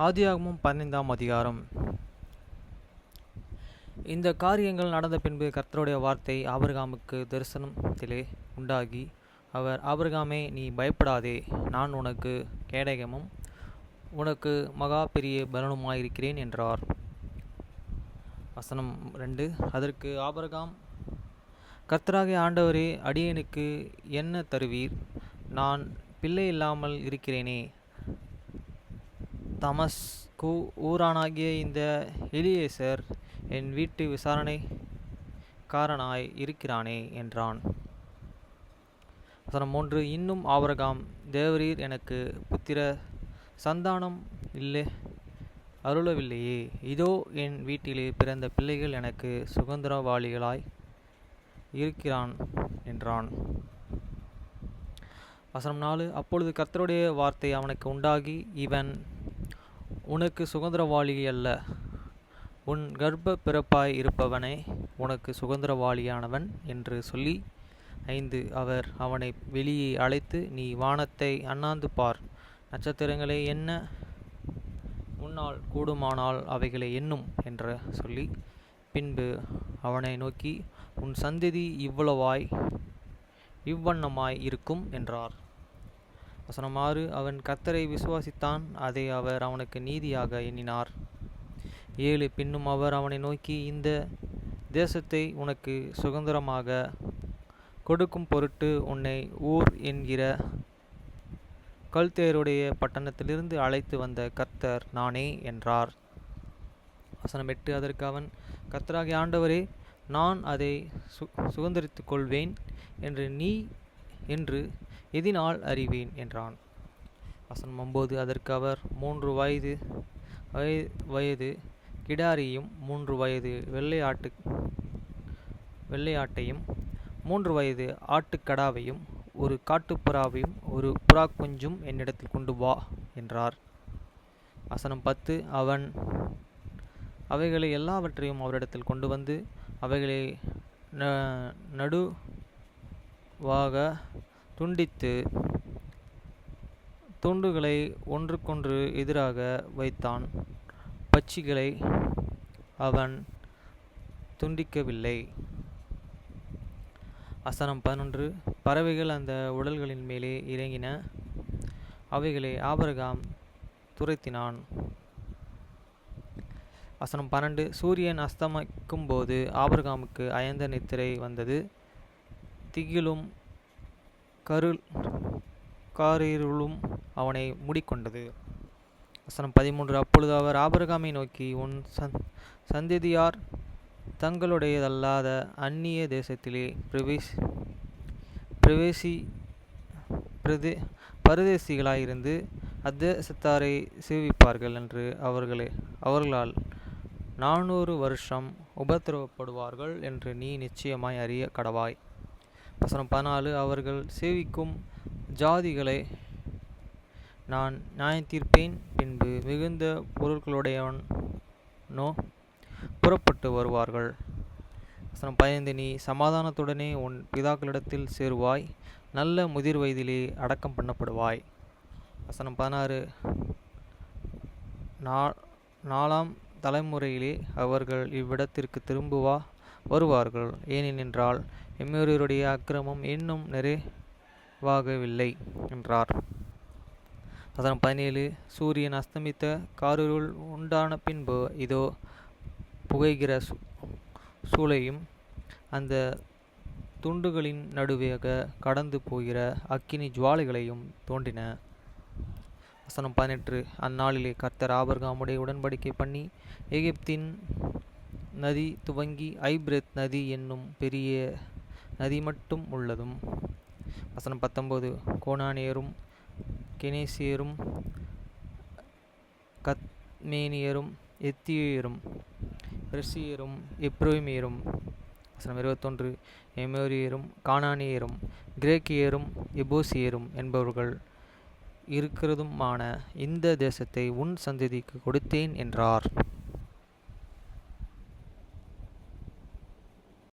ஆதியாகமம் 15ஆம் அதிகாரம். இந்த காரியங்கள் நடந்த பின்பு கர்த்தருடைய வார்த்தை ஆபிரகாமுக்கு தரிசனத்திலே உண்டாகி, அவர், ஆபிரகாமே, நீ பயப்படாதே, நான் உனக்கு கேடகமும் உனக்கு மகா பெரிய பலனுமாயிருக்கிறேன் என்றார். வசனம் 2. அதற்கு ஆபிரகாம், கர்த்தராகிய ஆண்டவரே, அடியேனுக்கு என்ன தருவீர்? நான் பிள்ளை இல்லாமல் இருக்கிறேனே. தமஸ்கு ஊரானாகிய இந்த எலியேசர் என் வீட்டு விசாரணைக்காரனாய் இருக்கிறானே என்றான். வசனம் 3. இன்னும் ஆபிரகாம், தேவரீர் எனக்கு புத்திர சந்தானம் அருளவில்லையே. இதோ என் வீட்டிலே பிறந்த பிள்ளைகள் எனக்கு சுதந்திரவாளிகளாய் இருக்கிறான் என்றான். வசனம் 4. அப்பொழுது கர்த்தருடைய வார்த்தை அவனுக்கு உண்டாகி, இவன் உனக்கு சுதந்திரவாளி அல்ல, உன் கர்ப்ப பிறப்பாய் இருப்பவனே உனக்கு சுதந்திரவாளியானவன் என்று சொல்லி, 5. அவர் அவனை வெளியே அழைத்து, நீ வானத்தை அண்ணாந்து பார், நட்சத்திரங்களை எண்ண உன்னால் கூடுமானால் அவைகளை எண்ணும் என்று சொல்லி, பின்பு அவனை நோக்கி, உன் சந்ததி இவ்வண்ணமாய் இருக்கும் என்றார். வசனம் 6. அவன் கர்த்தரை விசுவாசித்தான், அதை அவர் அவனுக்கு நீதியாக எண்ணினார். 7. பின்னும் அவர் அவனை நோக்கி, இந்த தேசத்தை உனக்கு சுதந்திரமாக கொடுக்கும் பொருட்டு உன்னை ஊர் என்கிற கல்தேயருடைய பட்டணத்திலிருந்து அழைத்து வந்த கர்த்தர் நானே என்றார். வசனம் 8. அதற்கு அவன், கர்த்தராகிய ஆண்டவரே, நான் அதை சுதந்திரித்துக் கொள்வேன் என்று எதினால் அறிவேன் என்றான். வசனம் 9. அதற்கு அவர், 3 வயது கிடாரியையும் 3 வயது வெள்ளையாட்டையும் 3 வயது ஆட்டுக்கடாவையும் 1 காட்டுப்புறாவையும் 1 புறாக்குஞ்சும் என்னிடத்தில் கொண்டு வா என்றார். வசனம் 10. அவன் அவைகளை எல்லாவற்றையும் அவரிடத்தில் கொண்டு வந்து அவைகளை நடுவாக துண்டித்து துண்டுகளை ஒன்றுக்கொன்று எதிராக வைத்தான். பட்சிகளை அவன் துண்டிக்கவில்லை. வசனம் 11. பறவைகள் அந்த உடல்களின் மேலே இறங்கின, அவைகளை ஆபிரகாம் துரத்தினான். வசனம் 12. சூரியன் அஸ்தமிக்கும் போது ஆபிரகாமுக்கு அயர்ந்த நித்திரை வந்தது, திகிலும் காரிருளும் அவனை மூடிக்கொண்டது. வசனம் 13. அப்பொழுது அவர் ஆபிரகாமை நோக்கி, உன் சந்ததியார் தங்களுடையதல்லாத அந்நிய தேசத்திலே பரதேசிகளாயிருந்து அத்தேசத்தாரை சேவிப்பார்கள் என்று அவர்களால் 400 வருஷம் உபத்திரவப்படுவார்கள் என்று நீ நிச்சயமாய் அறிய கடவாய். வசனம் 14. அவர்கள் சேவிக்கும் ஜாதிகளை நான் நியாயத்தீர்ப்பேன், பின்பு மிகுந்த பொருட்களுடையவனோ புறப்பட்டு வருவார்கள். வசனம் 15. நீ சமாதானத்துடனே உன் பிதாக்களிடத்தில் சேருவாய், நல்ல முதிர் வயதிலே அடக்கம் பண்ணப்படுவாய். வசனம் 16. 4ஆம் தலைமுறையிலே அவர்கள் இவ்விடத்திற்கு வருவார்கள், ஏனென்றால் எம்மோரியருடைய அக்கிரமம் இன்னும் நிறைவாகவில்லை என்றார். வசனம் 17. சூரியன் அஸ்தமித்த காரிருள் உண்டான பின்பு இதோ புகைகிற சூளையும் அந்த துண்டுகளின் நடுவாக கடந்து போகிற அக்கினி ஜுவாலைகளையும் தோன்றின. வசனம் 18. அந்நாளிலே கர்த்தர் ஆபிரகாமுடைய உடன்படிக்கை பண்ணி, எகிப்தின் நதி துவங்கி ஐபிரத் நதி என்னும் பெரிய நதி மட்டும் உள்ளதும். வசனம் 19. கோனானியரும் கெனேசியரும் கத்மேனியரும் எத்தியரும் பெர்சியரும் எப்ரோமியரும். வசனம் 21. எமோரியரும் கானானியரும் கிரேக்கியரும் எபூசியரும் என்பவர்கள் இருக்கிறதுமான இந்த தேசத்தை உன் சந்ததிக்கு கொடுத்தேன் என்றார்.